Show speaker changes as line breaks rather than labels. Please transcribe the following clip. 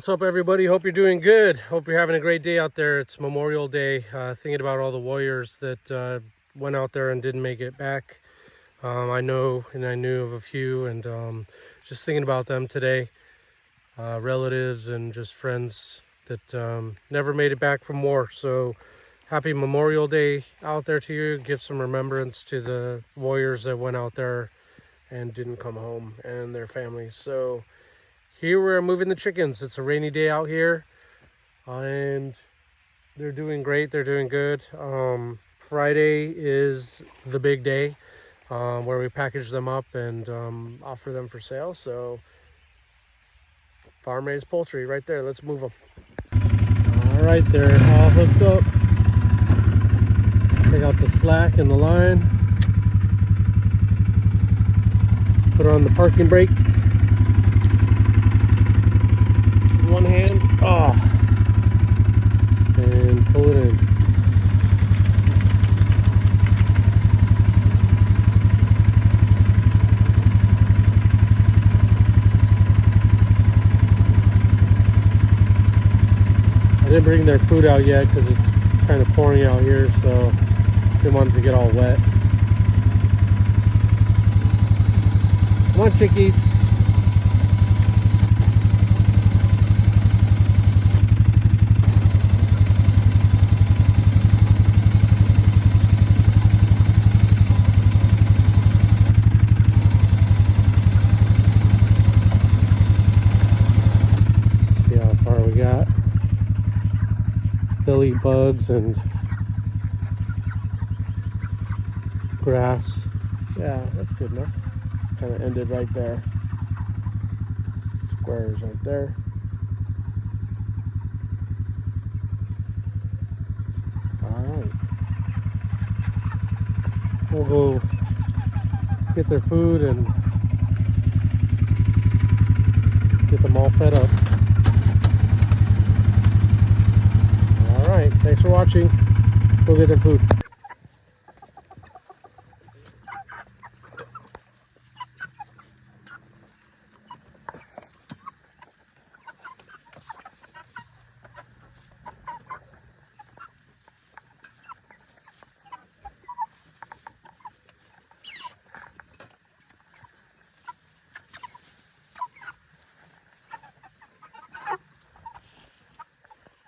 What's up, everybody? Hope you're doing good. Hope you're having a great day out there. It's Memorial Day. Thinking about all the warriors that went out there and didn't make it back. I know and I knew of a few, and just thinking about them today. Relatives and just friends that never made it back from war. So happy Memorial Day out there to you. Give some remembrance to the warriors that went out there and didn't come home, and their families. So here we're moving the chickens. It's a rainy day out here, and they're doing great. They're doing good. Friday is the big day where we package them up and offer them for sale. So farm raised poultry right there. Let's move them. All right, they're all hooked up. Take out the slack and the line. Put on the parking brake. One hand, and pull it in. I didn't bring their food out yet because it's kind of pouring out here, so I didn't want it to get all wet. Come on, chickies. Got. They'll eat bugs and grass. Yeah, that's good enough. Kind of ended right there. Squares right there. Alright. We'll go get their food and get them all fed up. Alright, thanks for watching. Go get their food.